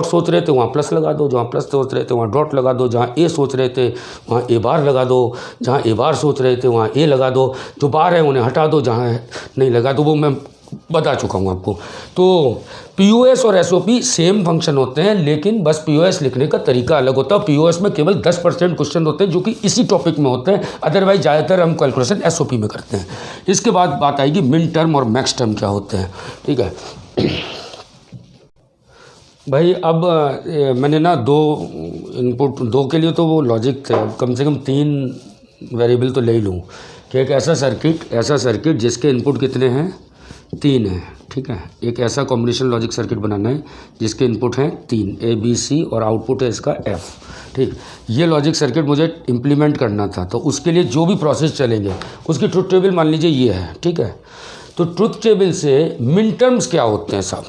सोच रहे थे वहाँ प्लस लगा दो, जहाँ प्लस सोच रहे थे वहाँ डॉट लगा दो, जहाँ ए सोच रहे थे वहाँ ए बार लगा दो, जहाँ ए बार सोच रहे थे वहाँ ए लगा दो, जो बार है उन्हें हटा दो, जहाँ नहीं लगा दो वो मैं बता चुका हूँ आपको। तो POS और SOP सेम फंक्शन होते हैं, लेकिन बस POS लिखने का तरीका अलग होता है। POS में केवल 10% क्वेश्चन होते हैं जो कि इसी टॉपिक में होते हैं, अदरवाइज ज़्यादातर हम कैलकुलेशन SOP में करते हैं। इसके बाद बात आएगी मिन टर्म और मैक्स टर्म क्या होते हैं, ठीक है भाई। अब मैंने ना 2 इनपुट, 2 के लिए तो वो लॉजिक थे, कम से कम 3 वेरिएबल तो ले ही लूँ कि एक ऐसा सर्किट जिसके इनपुट कितने हैं, 3 है, ठीक है। एक ऐसा कॉम्बिनेशन लॉजिक सर्किट बनाना है जिसके इनपुट हैं 3 ABC और आउटपुट है इसका F, ठीक। ये लॉजिक सर्किट मुझे इम्प्लीमेंट करना था, तो उसके लिए जो भी प्रोसेस चलेंगे उसकी ट्रुथ टेबल मान लीजिए ये है, ठीक है। तो ट्रुथ टेबल से मिन टर्म्स क्या होते हैं साहब,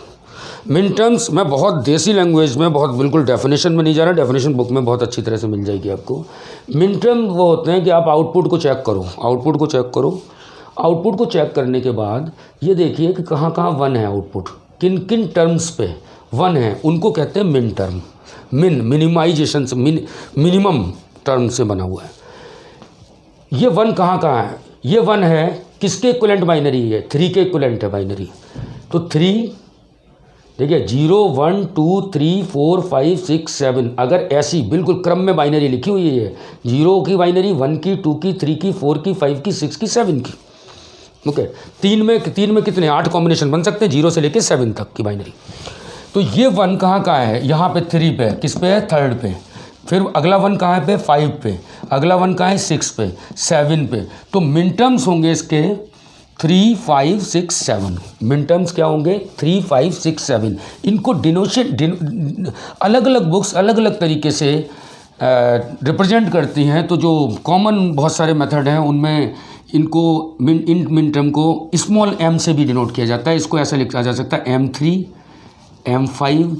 मिन टर्म्स मैं बहुत देसी लैंग्वेज में, बहुत बिल्कुल डेफिनेशन में नहीं जा रहा, डेफिनेशन बुक में बहुत अच्छी तरह से मिल जाएगी आपको। मिन टर्म वो होते हैं कि आप आउटपुट को चेक करो, आउटपुट को चेक करने के बाद ये देखिए कि कहाँ 1 है आउटपुट, किन किन टर्म्स पे 1 है, उनको कहते हैं मिन टर्म। मिनिमाइजेशन से मिनिमम टर्म से बना हुआ है। ये 1 कहाँ है, ये 1 है किसके इक्विवेलेंट बाइनरी है, 3 के इक्विवेलेंट है बाइनरी। तो 3 देखिए 0 1 2 3 4 5 6 7, अगर ऐसी बिल्कुल क्रम में बाइनरी लिखी हुई है, 0 की बाइनरी, 1 की, 2 की, 3 की, 4 की, 5 की, 6 की, 7 की, ओके। 3 में कितने 8 कॉम्बिनेशन बन सकते हैं, 0 से लेके 7 तक की बाइनरी। तो ये 1 कहाँ है, यहाँ पे 3 पे, किस पे है, 3rd पे। फिर अगला 1 कहाँ पे, 5 पे, अगला 1 कहाँ है, 6 पे, 7 पे। तो मिन टर्म्स होंगे इसके 3 5 6 7, मिन टर्म्स क्या होंगे 3 5 6 7। इनको अलग अलग बुक्स अलग अलग तरीके से रिप्रेजेंट करती हैं। तो जो कॉमन बहुत सारे मेथड हैं उनमें इनको मिन टर्म को स्मॉल m से भी डिनोट किया जाता है। इसको ऐसा लिखा जा सकता है M3 M5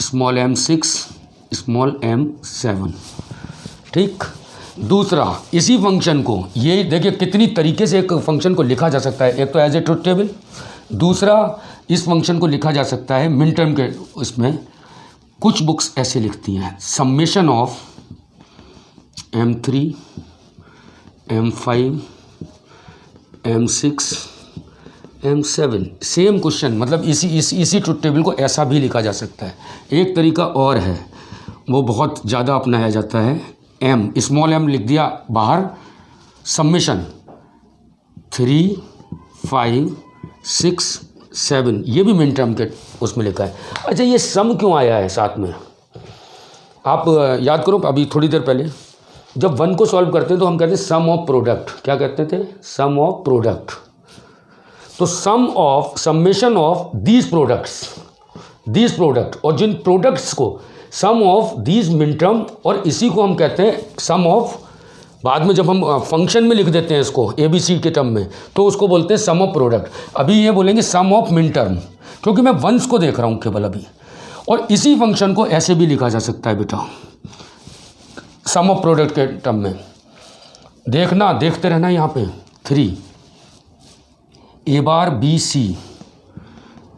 small m6 small m7, ठीक। दूसरा, इसी फंक्शन को, ये देखिए कितनी तरीके से एक फंक्शन को लिखा जा सकता है। एक तो एज ए ट्रुथ टेबल, दूसरा इस फंक्शन को लिखा जा सकता है मिन टर्म के। उसमें कुछ बुक्स ऐसे लिखती हैं, summation of M3 M5 M6 M7, same question, मतलब इसी ट्रुथ टेबल को ऐसा भी लिखा जा सकता है। एक तरीका और है, वो बहुत ज़्यादा अपनाया जाता है, M स्मॉल m लिख दिया बाहर, समेशन 3 5 6 7, ये भी मिन टर्म के उसमें लिखा है। अच्छा, ये सम क्यों आया है साथ में, आप याद करो। अभी थोड़ी देर पहले जब 1 को सॉल्व करते हैं तो हम कहते हैं सम ऑफ प्रोडक्ट, क्या कहते थे, सम ऑफ प्रोडक्ट। तो समेशन ऑफ दीज प्रोडक्ट, और जिन प्रोडक्ट्स को सम ऑफ दीज मिन टर्म, और इसी को हम कहते हैं सम ऑफ, बाद में जब हम फंक्शन में लिख देते हैं इसको ABC के टर्म में, तो उसको बोलते हैं सम ऑफ प्रोडक्ट। अभी ये बोलेंगे सम ऑफ मिन टर्म, क्योंकि मैं वंस को देख रहा हूँ केवल अभी। और इसी फंक्शन को ऐसे भी लिखा जा सकता है बेटा, सम ऑफ प्रोडक्ट के टर्म में। देखते रहना यहाँ पे 3 A bar B C,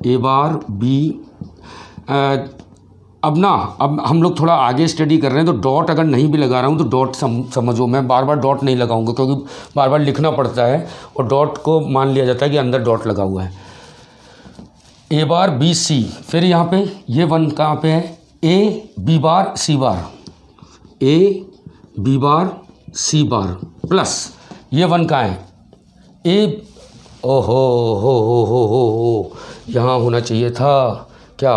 A bar B। अब हम लोग थोड़ा आगे स्टडी कर रहे हैं, तो डॉट अगर नहीं भी लगा रहा हूँ तो डॉट समझो, मैं बार बार डॉट नहीं लगाऊंगा क्योंकि बार बार लिखना पड़ता है और डॉट को मान लिया जाता है कि अंदर डॉट लगा हुआ है। A बार B C, फिर यहाँ पे ये 1 कहाँ पे है, A B bar C bar, A B bar C bar plus ये 1 कहाँ है, ए, ओहो हो, यहाँ होना चाहिए था क्या,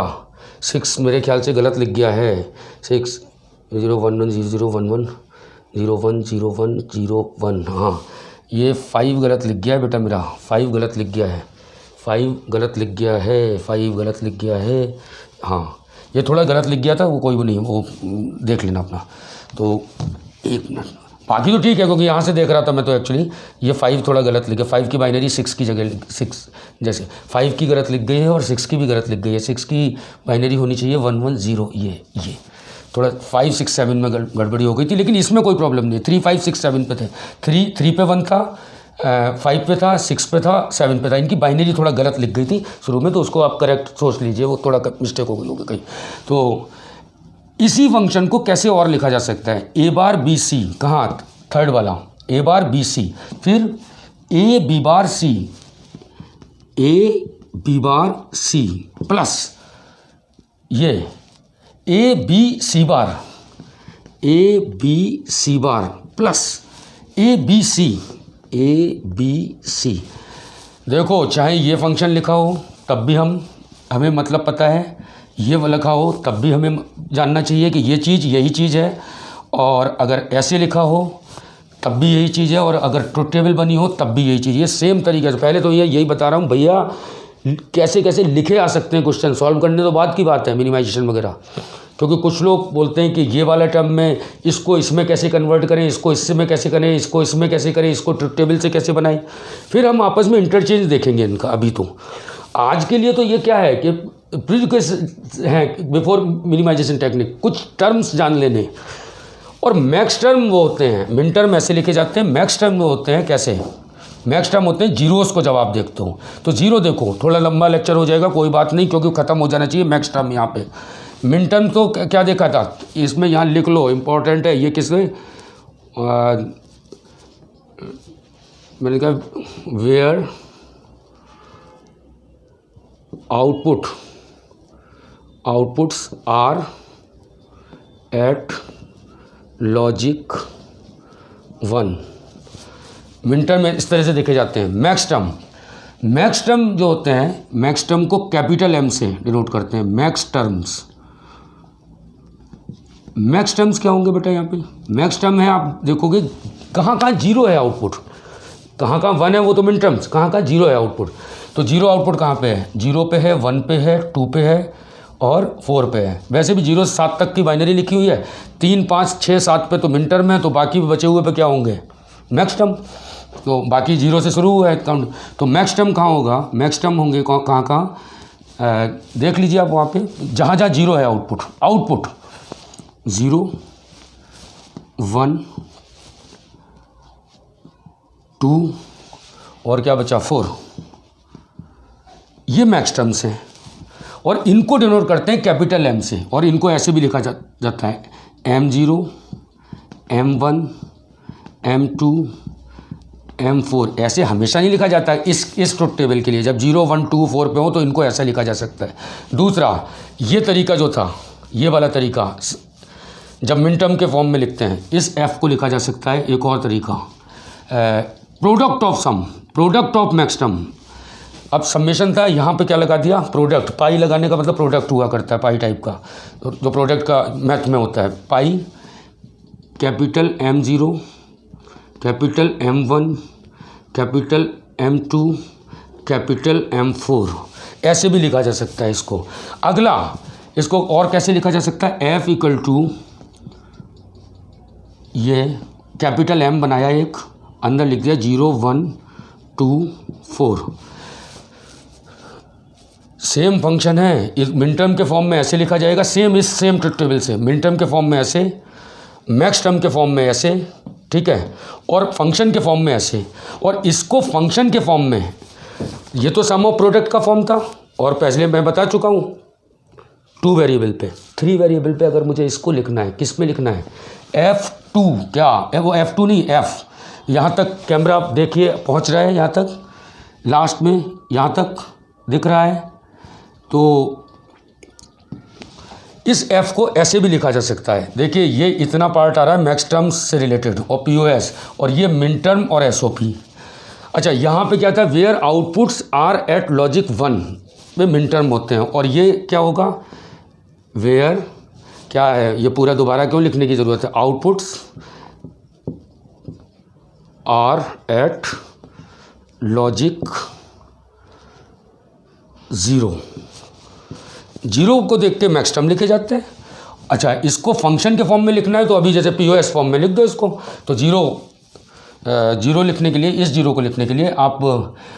6 मेरे ख्याल से गलत लिख गया है, 6 0 1 1 0 0 1 1 0 1 0 1 0 1, हाँ ये 5 गलत लिख गया है बेटा मेरा, 5 गलत लिख गया है, 5 गलत लिख गया है, 5 गलत लिख गया है, हाँ ये थोड़ा गलत लिख गया था, वो कोई भी नहीं, वो देख लेना अपना। तो 1 मिनट, बाकी तो ठीक है क्योंकि यहाँ से देख रहा था मैं, तो एक्चुअली ये 5 थोड़ा गलत लिख गया, 5 की बाइनरी 6 की जगह 6, जैसे 5 की गलत लिख गई है और 6 की भी गलत लिख गई है, 6 की बाइनरी होनी चाहिए 1 1 0, ये थोड़ा 5 6 7 में गड़बड़ी हो गई थी, लेकिन इसमें कोई प्रॉब्लम नहीं, 3 5 6 7 पे थे, 3 पे 1 था, 5 पे था, 6 पे था, 7 पे था, इनकी बाइनरी थोड़ा गलत लिख गई थी शुरू में, तो उसको आप करेक्ट सोच लीजिए, वो थोड़ा मिस्टेक हो गई होगी कहीं। तो इसी फंक्शन को कैसे और लिखा जा सकता है, ए बार बी सी, कहाँ थर्ड वाला, ए बार बी सी, फिर A B bar C, A B bar C plus ये A B C bar, A B C bar plus A B C, A B C. देखो चाहे ये फंक्शन लिखा हो तब भी हमें मतलब पता है, ये लिखा हो तब भी हमें जानना चाहिए कि ये चीज़ यही चीज़ है, और अगर ऐसे लिखा हो तब भी यही चीज़ है, और अगर ट्रुथ टेबल बनी हो तब भी यही चीज़, ये सेम तरीके से। पहले तो यही बता रहा हूँ भैया कैसे कैसे लिखे आ सकते हैं क्वेश्चन, सॉल्व करने तो बाद की बात है मिनिमाइजेशन वगैरह, क्योंकि कुछ लोग बोलते हैं कि ये वाला टर्म में इसको इसमें कैसे कन्वर्ट करें, इसको इसमें कैसे करें, इसको इसमें कैसे करें, इसको ट्रुथ टेबल से कैसे बनाएं, फिर हम आपस में इंटरचेंज देखेंगे इनका। अभी तो आज के लिए तो ये क्या है कि प्रीरिक्विजिट है बिफोर मिनिमाइजेशन टेक्निक, कुछ टर्म्स जान लेने। और मैक्स टर्म वो होते हैं, मिन टर्म ऐसे लिखे जाते हैं, मैक्स टर्म वो होते हैं कैसे, मैक्स टर्म होते हैं जीरोस को जब आप देखते हो तो जीरो देखो, थोड़ा लंबा लेक्चर हो जाएगा कोई बात नहीं, क्योंकि ख़त्म हो जाना चाहिए मैक्स टर्म यहाँ पे। मिन टर्म तो क्या देखा था, इसमें यहाँ लिख लो, इम्पोर्टेंट है ये, किसमें मैंने कहा where outputs are at logic 1, min term इस तरह से देखे जाते हैं। मैक्स टर्म जो होते हैं, मैक्स टर्म को कैपिटल एम से डिनोट करते हैं, मैक्स टर्म्स क्या होंगे बेटा यहाँ पे, मैक्स टर्म है, आप देखोगे कहाँ कहाँ जीरो है आउटपुट, कहाँ कहाँ 1 है वो तो मिन टर्म्स, कहाँ कहाँ जीरो है आउटपुट, तो जीरो आउटपुट कहाँ पे है, 0 पे है, 1 पे है, 2 पे है और 4 पे है। वैसे भी 0 से 7 तक की बाइनरी लिखी हुई है, 3 5 6 7 पे तो मिन टर्म है, तो बाकी बचे हुए पे क्या होंगे मैक्स टर्म, तो बाकी 0 से शुरू हुआ है काउंट, तो मैक्स टर्म कहाँ होगा, मैक्स टर्म होंगे कहाँ कहाँ, देख लीजिए आप वहाँ पे जहाँ जहाँ जीरो है आउटपुट 0 1 2 और क्या बचा 4, ये मैक्स टर्म्स हैं, और इनको डिनोट करते हैं कैपिटल एम से, और इनको ऐसे भी लिखा जाता है M0 M1 M2 M4, ऐसे हमेशा नहीं लिखा जाता है इस ट्रुथ टेबल के लिए, जब 0 1 2 4 पे हो तो इनको ऐसा लिखा जा सकता है। दूसरा ये तरीका जो था, ये वाला तरीका जब मिन टर्म के फॉर्म में लिखते हैं, इस F को लिखा जा सकता है। एक और तरीका प्रोडक्ट ऑफ मैक्स टर्म, अब समेशन था, यहाँ पे क्या लगा दिया प्रोडक्ट, पाई लगाने का मतलब प्रोडक्ट हुआ करता है पाई टाइप का, तो जो प्रोडक्ट का मैथ में होता है, pi capital M0 capital M1 capital M2 capital M4, ऐसे भी लिखा जा सकता है इसको। अगला इसको और कैसे लिखा जा सकता है, F इक्वल टू ये कैपिटल M बनाया, एक अंदर लिख दिया 0 1 2 4, सेम फंक्शन है, इस मिन टर्म के फॉर्म में ऐसे लिखा जाएगा, सेम ट्रुथ टेबल से, मिन टर्म के फॉर्म में ऐसे, मैक्स टर्म के फॉर्म में ऐसे, ठीक है, और फंक्शन के फॉर्म में ऐसे, और इसको फंक्शन के फॉर्म में, ये तो सम ऑफ प्रोडक्ट का फॉर्म था, और पहले मैं बता चुका हूँ 2 वेरिएबल पे, 3 वेरिएबल पे अगर मुझे इसको लिखना है, किस में लिखना है, F2, क्या वो F2 नहीं, F, यहाँ तक कैमरा आप देखिए पहुँच रहा है, यहाँ तक लास्ट में यहाँ तक दिख रहा है, तो इस एफ को ऐसे भी लिखा जा सकता है, देखिए ये इतना पार्ट आ रहा है मैक्स टर्म्स से रिलेटेड और पीओएस, और ये मिन टर्म और एसओपी। अच्छा, यहाँ पे क्या था, where outputs are at logic 1 में मिन टर्म होते हैं, और ये क्या होगा, वेयर क्या है, ये पूरा दोबारा क्यों लिखने की ज़रूरत है, आउटपुट्स आर एट लॉजिक 0 को देख के मैक्स टर्म लिखे जाते हैं। अच्छा, इसको फंक्शन के फॉर्म में लिखना है तो अभी जैसे पीओएस फॉर्म में लिख दो इसको, तो जीरो लिखने के लिए, इस जीरो को लिखने के लिए आप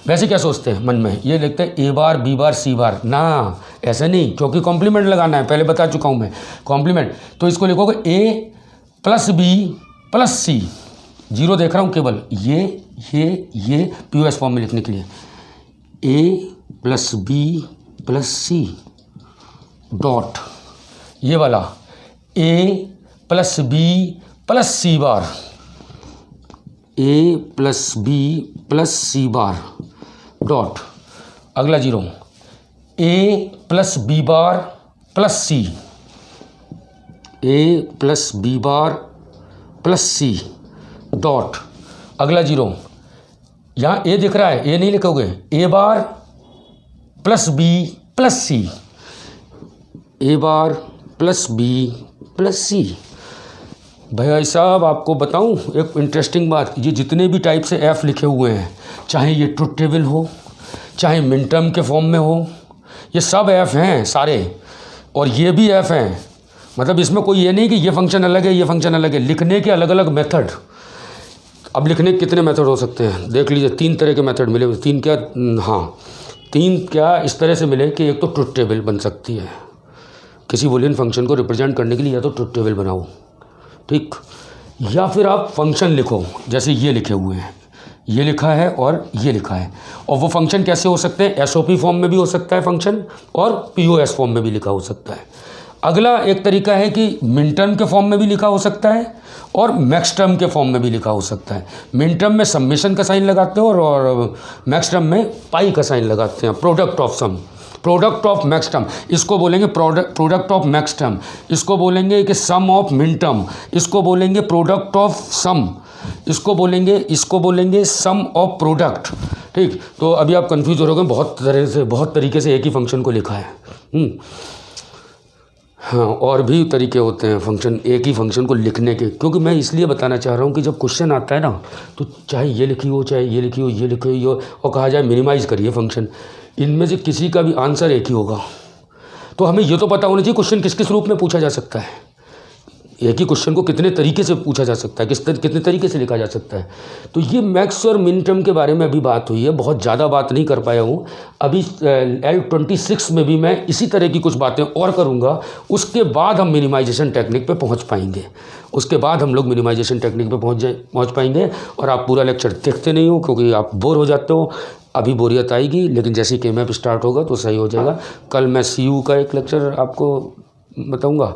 वैसे क्या सोचते हैं मन में, ये लिखते हैं ए बार बी बार सी बार, ना ऐसा नहीं, क्योंकि कॉम्प्लीमेंट लगाना है, पहले बता चुका हूँ मैं कॉम्प्लीमेंट। तो इसको लिखोगे ए प्लस बी प्लस सी, जीरो देख रहा हूँ केवल, ये पीओएस फॉर्म में लिखने के लिए A plus B plus C dot, ये वाला A plus B plus C bar, A plus B plus C bar dot, अगला zero A plus B bar plus C, A plus B bar plus C dot, अगला zero, यहाँ A दिख रहा है, A नहीं लिखोगे, A bar plus B plus C, A bar plus B plus C. भाई साहब आपको बताऊं एक इंटरेस्टिंग बात, ये जितने भी टाइप से एफ़ लिखे हुए हैं, चाहे ये ट्रुथ टेबल हो, चाहे मिन टर्म के फॉर्म में हो, ये सब एफ़ हैं सारे, और ये भी एफ़ हैं, मतलब इसमें कोई ये नहीं कि ये फंक्शन अलग है ये फंक्शन अलग है, लिखने के अलग अलग मेथड। अब लिखने के कितने मेथड हो सकते हैं देख लीजिए, 3 तरह के मेथड मिले, 3 क्या, हाँ 3 क्या इस तरह से मिले कि एक तो ट्रुथ टेबल बन सकती है, किसी बूलियन फंक्शन को रिप्रेजेंट करने के लिए या तो ट्रुथ टेबल बनाओ, ठीक, या फिर आप फंक्शन लिखो, जैसे ये लिखे हुए हैं, ये लिखा है और ये लिखा है, और वो फंक्शन कैसे हो सकते हैं, एसओपी फॉर्म में भी हो सकता है फंक्शन, और पीओएस फॉर्म में भी लिखा हो सकता है। अगला एक तरीका है कि मिन टर्म के फॉर्म में भी लिखा हो सकता है और मैक्स टर्म के फॉर्म में भी लिखा हो सकता है। मिन टर्म में समेशन का साइन लगाते हो और मैक्स टर्म में पाई का साइन लगाते हैं, product of sum, product of max term, इसको बोलेंगे प्रोडक्ट ऑफ मैक्स टर्म, इसको बोलेंगे कि सम ऑफ मिन टर्म, इसको बोलेंगे प्रोडक्ट ऑफ सम, इसको बोलेंगे सम ऑफ प्रोडक्ट, ठीक। तो अभी आप कंफ्यूज हो रहे होंगे, बहुत तरीके से एक ही फंक्शन को लिखा है। हाँ, और भी तरीके होते हैं फंक्शन, एक ही फंक्शन को लिखने के, क्योंकि मैं इसलिए बताना चाह रहा हूँ कि जब क्वेश्चन आता है ना, तो चाहे ये लिखी हो, चाहे ये लिखी हो, ये लिखी हो, और कहा जाए मिनिमाइज़ करिए फंक्शन, इनमें से किसी का भी आंसर एक ही होगा। तो हमें ये तो पता होना चाहिए क्वेश्चन किस किस रूप में पूछा जा सकता है, एक ही क्वेश्चन को कितने तरीके से पूछा जा सकता है, कितने तरीके से लिखा जा सकता है। तो ये मैक्स और मिन टर्म के बारे में अभी बात हुई है, बहुत ज़्यादा बात नहीं कर पाया हूँ। अभी L26 में भी मैं इसी तरह की कुछ बातें और करूँगा, उसके बाद हम मिनिमाइजेशन टेक्निक पे पहुँच पाएंगे, उसके बाद हम लोग मिनिमाइजेशन टेक्निक पे पहुँच पाएंगे। और आप पूरा लेक्चर देखते नहीं हो क्योंकि आप बोर हो जाते हो, अभी बोरियत आएगी, लेकिन जैसे कि मैप स्टार्ट होगा तो सही हो जाएगा। कल मैं CU का एक लेक्चर आपको बताऊंगा,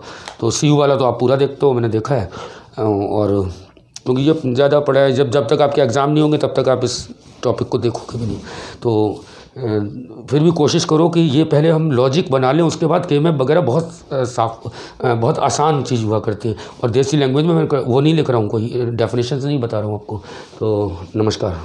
तो CU वाला तो आप पूरा देखते हो, मैंने देखा है, और क्योंकि ये ज़्यादा पढ़ा है, जब तक आपके एग्ज़ाम नहीं होंगे तब तक आप इस टॉपिक को देखोगे भी नहीं। तो फिर भी कोशिश करो कि ये पहले हम लॉजिक बना लें, उसके बाद KMAP वगैरह बहुत आसान चीज़ हुआ करती है। और देसी लैंग्वेज में मैं वो नहीं लिख रहा हूँ, कोई डेफिनेशन नहीं बता रहा हूँ आपको। तो नमस्कार।